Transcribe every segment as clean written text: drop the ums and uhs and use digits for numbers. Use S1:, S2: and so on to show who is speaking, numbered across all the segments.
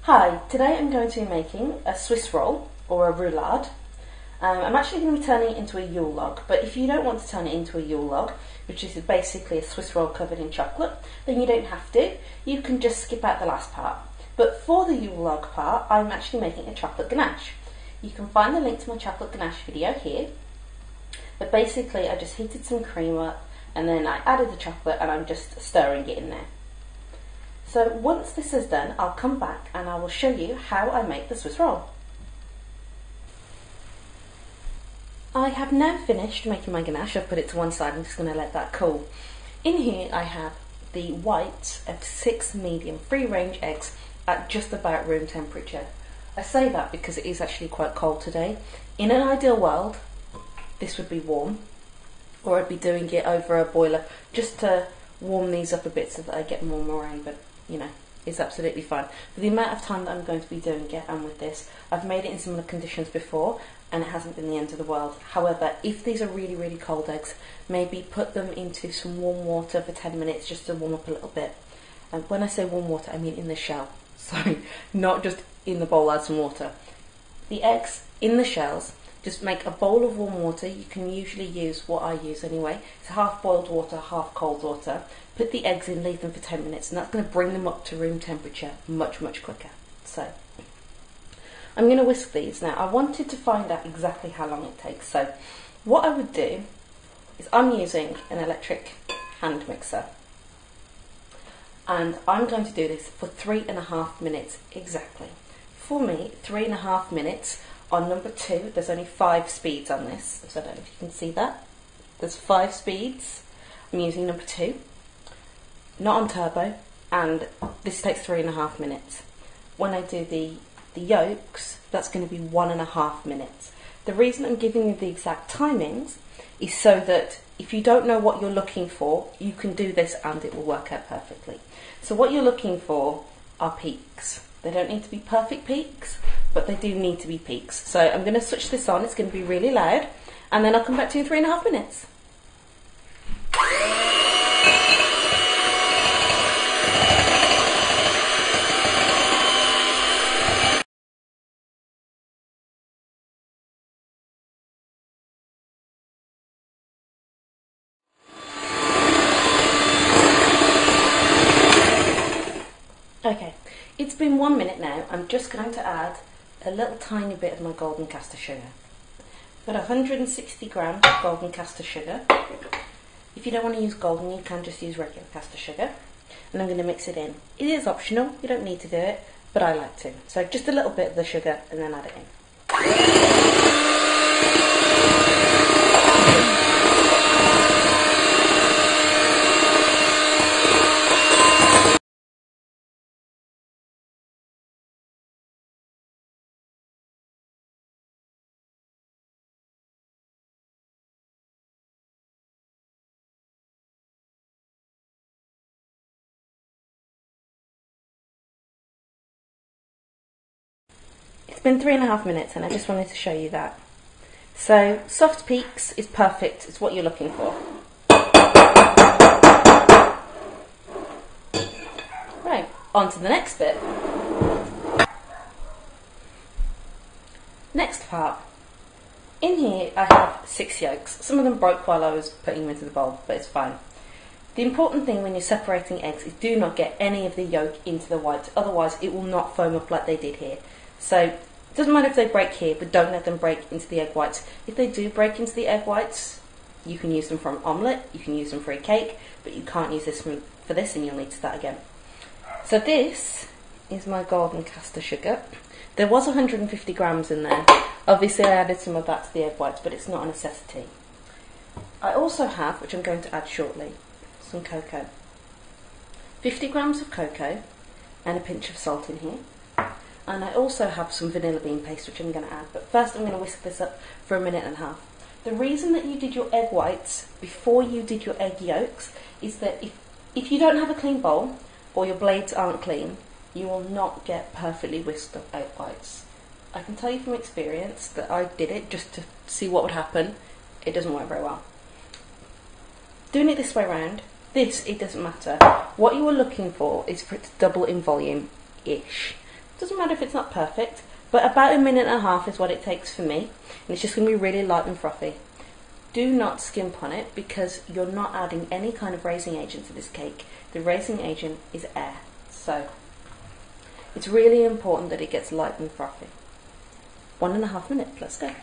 S1: Hi, today I'm going to be making a Swiss roll or a roulade. I'm actually going to be turning it into a Yule log, but if you don't want to turn it into a Yule log, which is basically a Swiss roll covered in chocolate, then you don't have to. You can just skip out the last part. But for the Yule log part, I'm actually making a chocolate ganache. You can find the link to my chocolate ganache video here. But basically I just heated some cream up and then I added the chocolate and I'm just stirring it in there. So once this is done, I'll come back and I will show you how I make the Swiss roll. I have now finished making my ganache. I've put it to one side. I'm just going to let that cool. In here I have the whites of 6 medium free-range eggs at just about room temperature. I say that because it is actually quite cold today. In an ideal world, this would be warm, or I'd be doing it over a boiler just to warm these up a bit so that I get more meringue, but you know, it's absolutely fine. For the amount of time that I'm going to be doing it and with this, I've made it in similar conditions before and it hasn't been the end of the world. However, if these are really, really cold eggs, maybe put them into some warm water for 10 minutes just to warm up a little bit. And when I say warm water, I mean in the shell. Sorry, not just in the bowl, add some water. The eggs in the shells, just make a bowl of warm water. You can usually use what I use anyway. It's half boiled water, half cold water. Put the eggs in, leave them for 10 minutes, and that's going to bring them up to room temperature much, much quicker. So I'm going to whisk these. Now I wanted to find out exactly how long it takes. So what I would do is I'm using an electric hand mixer. And I'm going to do this for 3.5 minutes exactly. For me, 3.5 minutes. On number 2, there's only 5 speeds on this, so I don't know if you can see that. There's 5 speeds. I'm using number 2, not on turbo, and this takes 3.5 minutes. When I do the yolks, that's going to be 1.5 minutes. The reason I'm giving you the exact timings is so that if you don't know what you're looking for, you can do this and it will work out perfectly. So what you're looking for are peaks. They don't need to be perfect peaks, but they do need to be peaks. So I'm going to switch this on, it's going to be really loud, and then I'll come back to you in 3.5 minutes. Okay, it's been 1 minute now. I'm just going to add a little tiny bit of my golden caster sugar. I've got 160 grams of golden caster sugar. If you don't want to use golden, you can just use regular caster sugar. And I'm going to mix it in. It is optional, you don't need to do it, but I like to. So just a little bit of the sugar and then add it in. It's been 3.5 minutes and I just wanted to show you that. So soft peaks is perfect, it's what you're looking for. Right, on to the next bit. Next part. In here I have 6 yolks. Some of them broke while I was putting them into the bowl, but it's fine. The important thing when you're separating eggs is do not get any of the yolk into the whites, otherwise it will not foam up like they did here. So it doesn't matter if they break here, but don't let them break into the egg whites. If they do break into the egg whites, you can use them for an omelette, you can use them for a cake, but you can't use this for this and you'll need to start again. So this is my golden caster sugar. There was 150 grams in there. Obviously I added some of that to the egg whites, but it's not a necessity. I also have, which I'm going to add shortly, some cocoa. 50 grams of cocoa and a pinch of salt in here. And I also have some vanilla bean paste which I'm going to add, but first I'm going to whisk this up for 1.5 minutes. The reason that you did your egg whites before you did your egg yolks is that if you don't have a clean bowl or your blades aren't clean, you will not get perfectly whisked up egg whites. I can tell you from experience that I did it just to see what would happen. It doesn't work very well. Doing it this way around, it doesn't matter. What you are looking for is for it to double in volume-ish. Doesn't matter if it's not perfect, but about 1.5 minutes is what it takes for me, and it's just going to be really light and frothy. Do not skimp on it because you're not adding any kind of raising agent to this cake. The raising agent is air, so it's really important that it gets light and frothy. 1.5 minutes, let's go.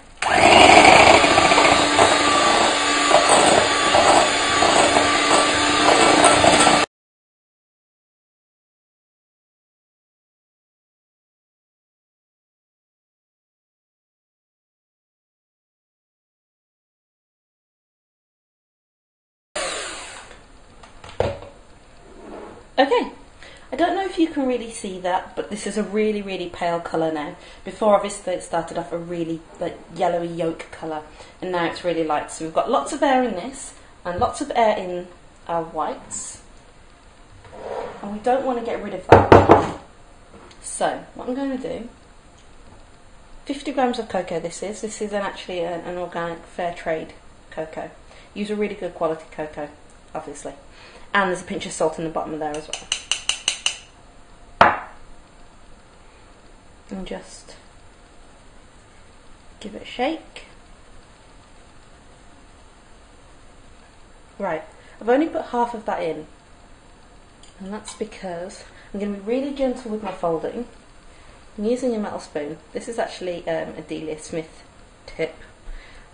S1: Okay, I don't know if you can really see that, but this is a really, really pale colour now. Before, obviously, it started off a really yellowy yolk colour, and now it's really light. So we've got lots of air in this, and lots of air in our whites, and we don't want to get rid of that. So, what I'm going to do, 50 grams of cocoa this is actually an organic fair trade cocoa. Use a really good quality cocoa, obviously. And there's a pinch of salt in the bottom of there as well. And just give it a shake. Right, I've only put half of that in. And that's because I'm going to be really gentle with my folding. I'm using a metal spoon. This is actually a Delia Smith tip.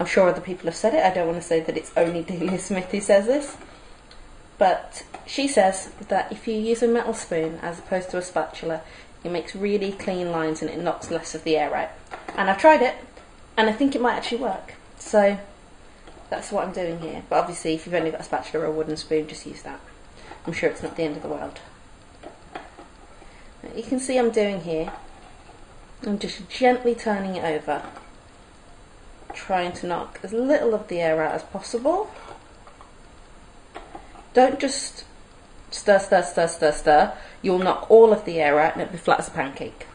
S1: I'm sure other people have said it. I don't want to say that it's only Delia Smith who says this. But she says that if you use a metal spoon as opposed to a spatula, it makes really clean lines and it knocks less of the air out. And I've tried it, and I think it might actually work. So that's what I'm doing here. But obviously, if you've only got a spatula or a wooden spoon, just use that. I'm sure it's not the end of the world. Now, you can see I'm doing here. I'm just gently turning it over, trying to knock as little of the air out as possible. Don't just stir, stir, stir, stir, stir. You'll knock all of the air out and it'll be flat as a pancake.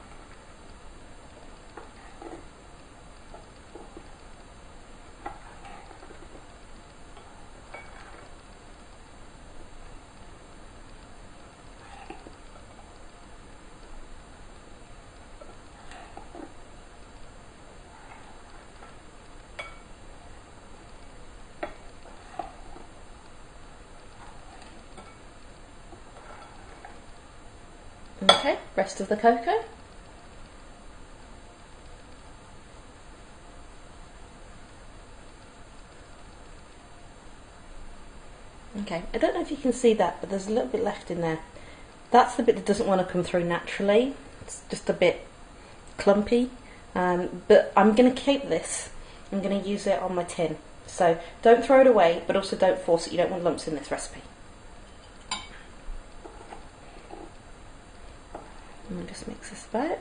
S1: Okay, rest of the cocoa. Okay, I don't know if you can see that, but there's a little bit left in there. That's the bit that doesn't want to come through naturally. It's just a bit clumpy, but I'm going to keep this. I'm going to use it on my tin. So don't throw it away, but also don't force it. You don't want lumps in this recipe. And just mix this about.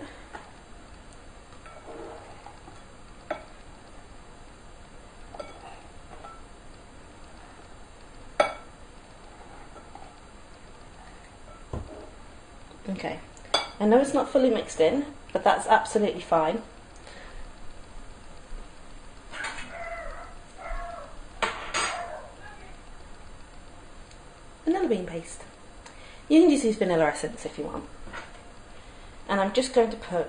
S1: Okay, I know it's not fully mixed in, but that's absolutely fine. Vanilla bean paste. You can just use vanilla essence if you want. And I'm just going to put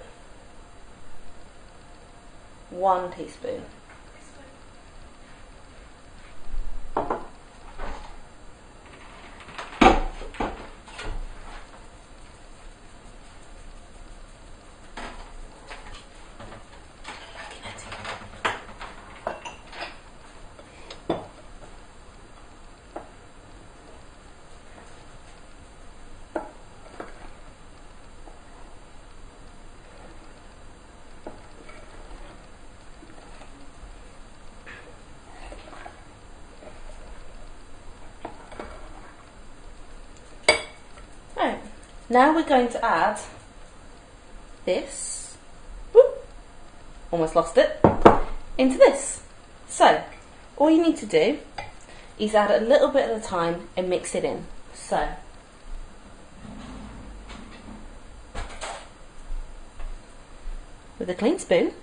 S1: 1 teaspoon. Now we're going to add this, whoop, almost lost it, into this. So, all you need to do is add a little bit at a time and mix it in. So, with a clean spoon,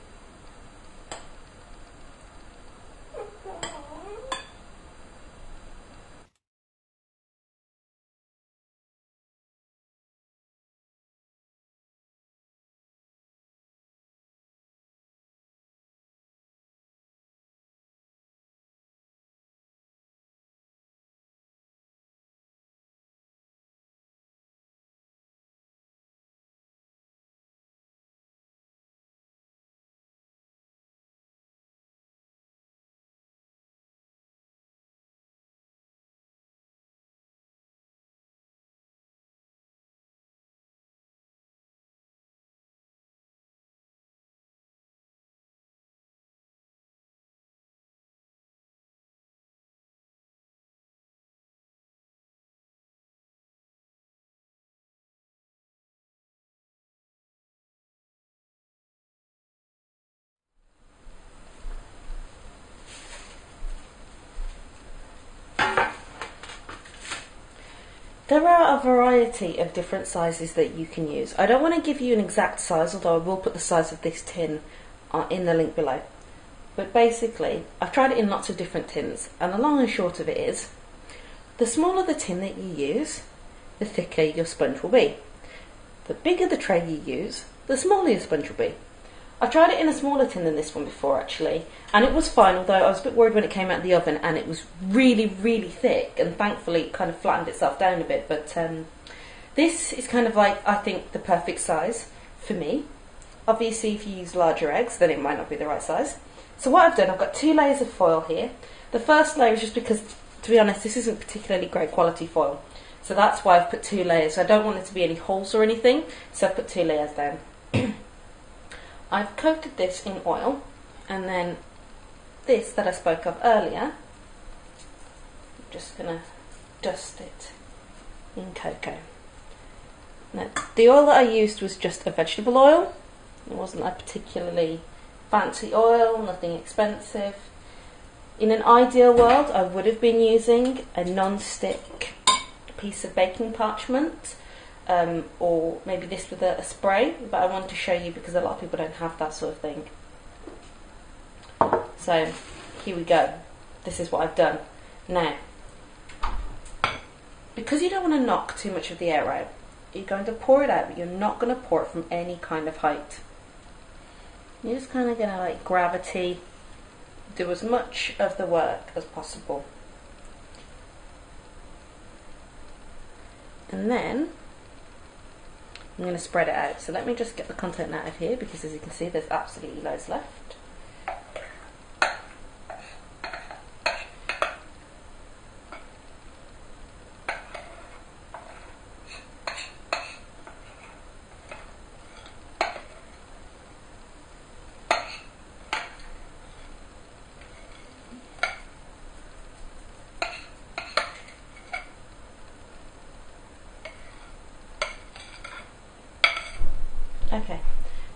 S1: There are a variety of different sizes that you can use. I don't want to give you an exact size, although I will put the size of this tin in the link below. But basically, I've tried it in lots of different tins, and the long and short of it is, the smaller the tin that you use, the thicker your sponge will be. The bigger the tray you use, the smaller your sponge will be. I tried it in a smaller tin than this one before actually, and it was fine, although I was a bit worried when it came out of the oven and it was really, really thick, and thankfully it kind of flattened itself down a bit, but this is kind of like, I think, the perfect size for me. Obviously if you use larger eggs, then it might not be the right size. So what I've done, I've got 2 layers of foil here. The first layer is just because, to be honest, this isn't particularly great quality foil. So that's why I've put 2 layers. I don't want there to be any holes or anything, so I've put 2 layers down. I've coated this in oil, and then this that I spoke of earlier, I'm just going to dust it in cocoa. Now, the oil that I used was just a vegetable oil. It wasn't a particularly fancy oil, nothing expensive. In an ideal world, I would have been using a non-stick piece of baking parchment, or maybe this with a spray, but I wanted to show you because a lot of people don't have that sort of thing. So here we go. This is what I've done. Now, because you don't want to knock too much of the air out, you're going to pour it out, but you're not going to pour it from any kind of height. You're just kind of going to like gravity, do as much of the work as possible. And then I'm going to spread it out. So let me just get the content out of here, because as you can see there's absolutely loads left. Okay,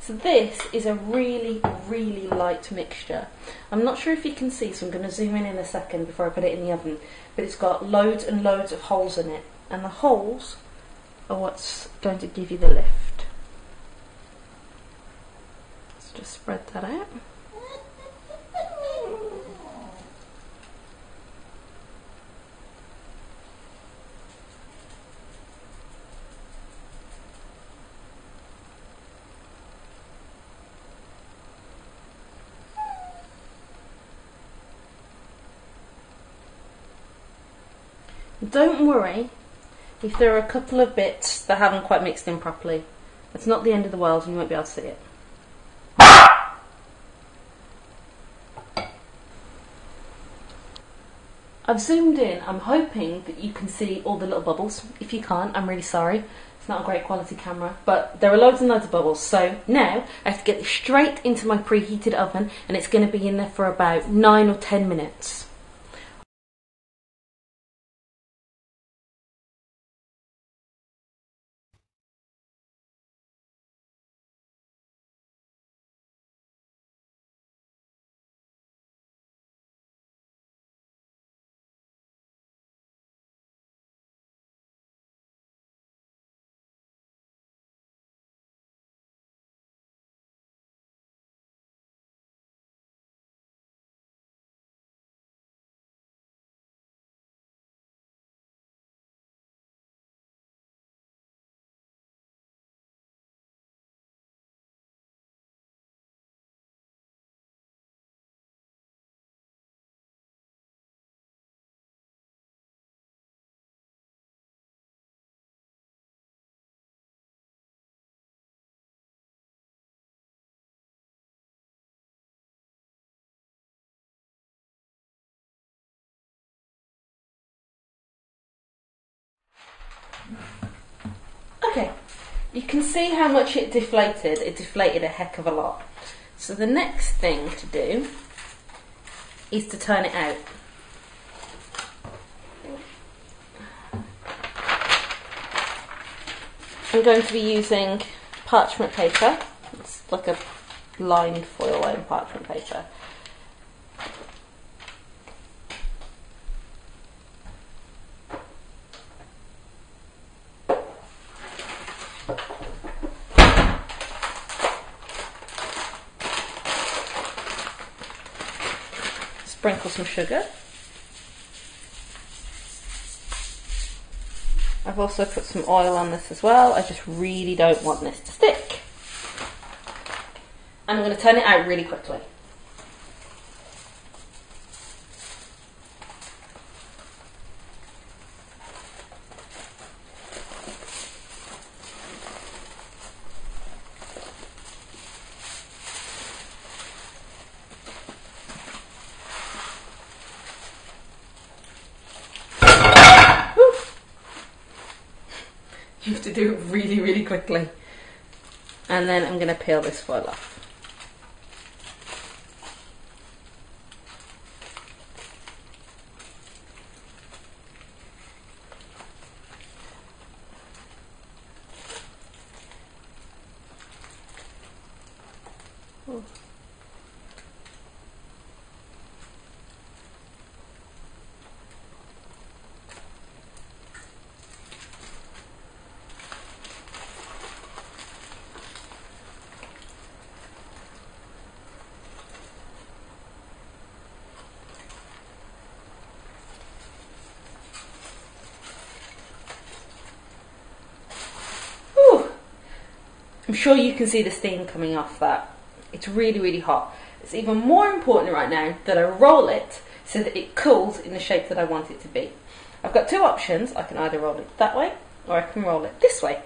S1: so this is a really, really light mixture. I'm not sure if you can see, so I'm going to zoom in a second before I put it in the oven, but it's got loads and loads of holes in it, and the holes are what's going to give you the lift. Let's just spread that out. Don't worry if there are a couple of bits that haven't quite mixed in properly. It's not the end of the world and you won't be able to see it. I've zoomed in. I'm hoping that you can see all the little bubbles. If you can't, I'm really sorry. It's not a great quality camera, but there are loads and loads of bubbles. So now I have to get this straight into my preheated oven, and it's going to be in there for about 9 or 10 minutes. Okay, you can see how much it deflated. It deflated a heck of a lot. So the next thing to do is to turn it out. I'm going to be using parchment paper. It's like a lined foil lined parchment paper. sprinkle some sugar. I've also put some oil on this as well. I just really don't want this to stick. And I'm going to turn it out really quickly. You have to do it really, really quickly. And then I'm going to peel this foil off. Ooh. I'm sure you can see the steam coming off that. It's really, really hot. It's even more important right now that I roll it so that it cools in the shape that I want it to be. I've got two options. I can either roll it that way or I can roll it this way.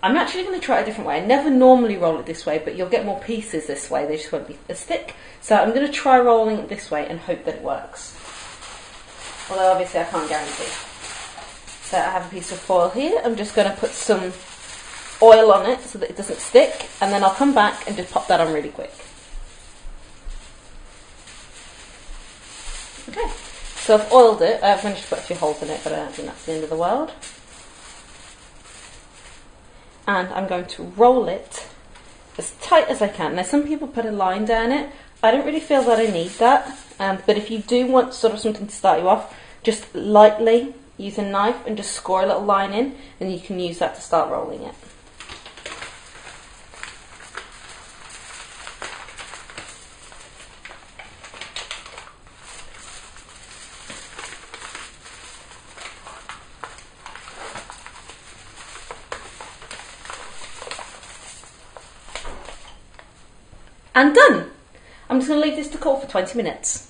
S1: I'm actually going to try a different way. I never normally roll it this way, but you'll get more pieces this way. They just won't be as thick. So I'm going to try rolling it this way and hope that it works. Although obviously I can't guarantee. So I have a piece of foil here. I'm just going to put some oil on it so that it doesn't stick, and then I'll come back and just pop that on really quick. Okay, so I've oiled it. I've managed to put a few holes in it, but I don't think that's the end of the world. And I'm going to roll it as tight as I can. Now some people put a line down it. I don't really feel that I need that, but if you do want sort of something to start you off, just lightly use a knife and just score a little line in, and you can use that to start rolling it. And done! I'm just going to leave this to cool for 20 minutes.